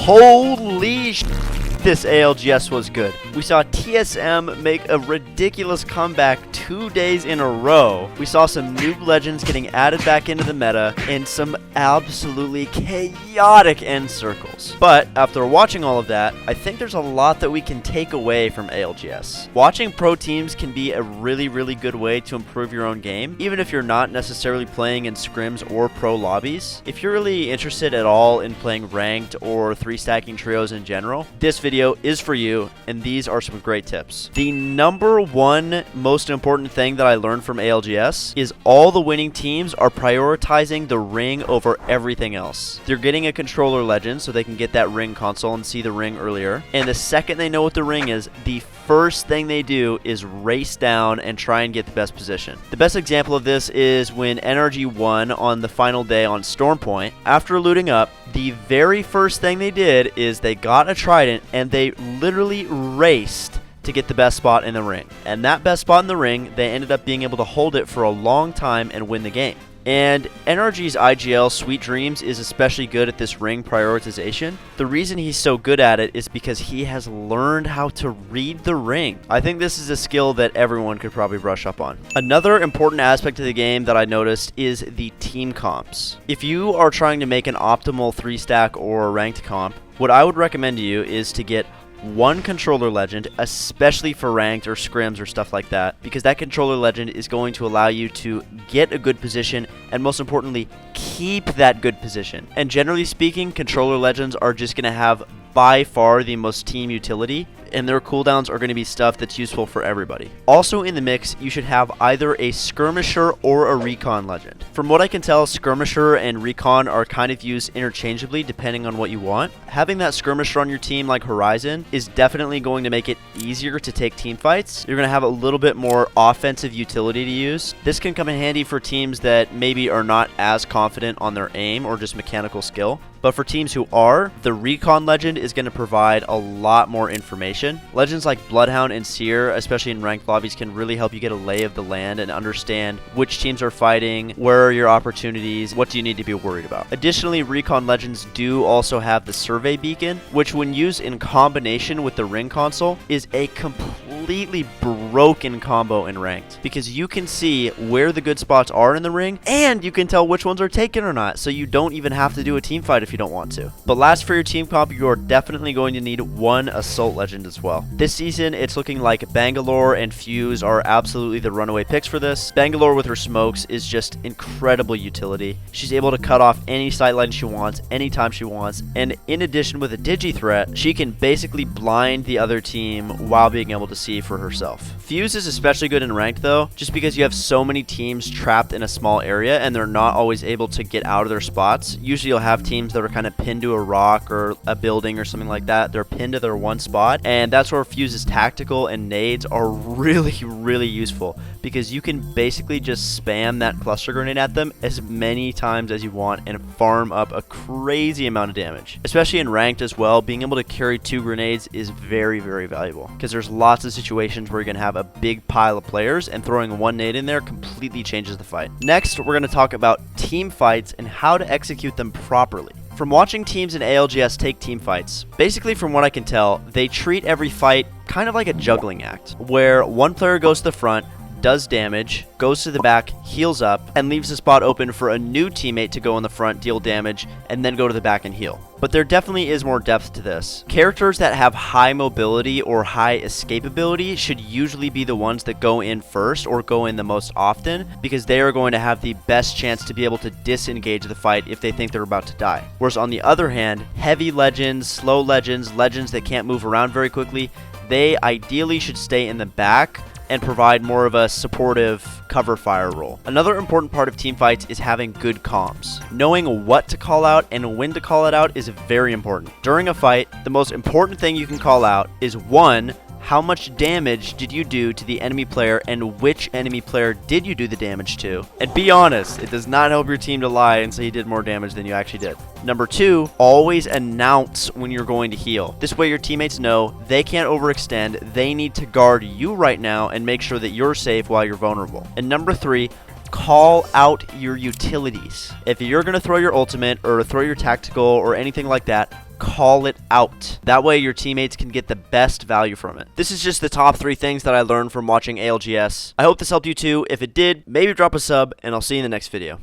Holy sh! This ALGS was good. We saw TSM make a ridiculous comeback 2 days in a row. We saw some noob legends getting added back into the meta and some absolutely chaotic end circles. But after watching all of that, I think there's a lot that we can take away from ALGS. Watching pro teams can be a really good way to improve your own game, even if you're not necessarily playing in scrims or pro lobbies. If you're really interested at all in playing ranked or 3-stacking trios in general, this video is for you, and these are some great tips. The number one most important thing that I learned from ALGS is all the winning teams are prioritizing the ring over everything else. They're getting a controller legend so they can get that ring console and see the ring earlier, and the second they know what the ring is, the first thing they do is race down and try and get the best position. The best example of this is when NRG won on the final day on Storm Point. After looting up, the very first thing they did is they got a trident and they literally raced to get the best spot in the ring. And that best spot in the ring, they ended up being able to hold it for a long time and win the game. And NRG's IGL Sweet Dreams is especially good at this ring prioritization. The reason he's so good at it is because he has learned how to read the ring. I think this is a skill that everyone could probably brush up on. Another important aspect of the game that I noticed is the team comps. If you are trying to make an optimal 3-stack or ranked comp, what I would recommend to you is to get one controller legend, especially for ranked or scrims or stuff like that, because that controller legend is going to allow you to get a good position and, most importantly, keep that good position. And generally speaking, controller legends are just going to have by far the most team utility, and their cooldowns are going to be stuff that's useful for everybody. Also in the mix, you should have either a skirmisher or a recon legend. From what I can tell, skirmisher and recon are kind of used interchangeably depending on what you want. Having that skirmisher on your team like Horizon is definitely going to make it easier to take team fights. You're going to have a little bit more offensive utility to use. This can come in handy for teams that maybe are not as confident on their aim or just mechanical skill. But for teams who are, the Recon Legend is going to provide a lot more information. Legends like Bloodhound and Seer, especially in ranked lobbies, can really help you get a lay of the land and understand which teams are fighting, where are your opportunities, what do you need to be worried about. Additionally, Recon Legends do also have the Survey Beacon, which when used in combination with the Ring Console is a completely broken combo in ranked, because you can see where the good spots are in the ring, and you can tell which ones are taken or not, so you don't even have to do a team fight if you don't want to. But last, for your team comp, you are definitely going to need one Assault Legend as well. This season, it's looking like Bangalore and Fuse are absolutely the runaway picks for this. Bangalore with her smokes is just incredible utility. She's able to cut off any sightline she wants, anytime she wants, and in addition with a Digi threat, she can basically blind the other team while being able to see for herself. Fuse is especially good in ranked though, just because you have so many teams trapped in a small area and they're not always able to get out of their spots. Usually you'll have teams that are kind of pinned to a rock or a building or something like that. They're pinned to their one spot, and that's where Fuse's tactical and nades are really useful, because you can basically just spam that cluster grenade at them as many times as you want and farm up a crazy amount of damage. Especially in ranked as well, being able to carry 2 grenades is very valuable, because there's lots of situations where you're going to have a big pile of players and throwing one nade in there completely changes the fight. Next, we're going to talk about team fights and how to execute them properly. From watching teams in ALGS take team fights, basically from what I can tell, they treat every fight kind of like a juggling act, where one player goes to the front, does damage, goes to the back, heals up, and leaves the spot open for a new teammate to go in the front, deal damage, and then go to the back and heal. But there definitely is more depth to this. Characters that have high mobility or high escapability should usually be the ones that go in first or go in the most often, because they are going to have the best chance to be able to disengage the fight if they think they're about to die. Whereas on the other hand, heavy legends, slow legends, legends that can't move around very quickly, they ideally should stay in the back and provide more of a supportive cover fire role. Another important part of team fights is having good comms. Knowing what to call out and when to call it out is very important. During a fight, the most important thing you can call out is 1, how much damage did you do to the enemy player and which enemy player did you do the damage to? And be honest, it does not help your team to lie and say you did more damage than you actually did. Number 2, always announce when you're going to heal. This way your teammates know they can't overextend, they need to guard you right now and make sure that you're safe while you're vulnerable. And number 3, call out your utilities. If you're going to throw your ultimate or throw your tactical or anything like that, call it out. That way your teammates can get the best value from it. This is just the top 3 things that I learned from watching ALGS. I hope this helped you too. If it did, maybe drop a sub, and I'll see you in the next video.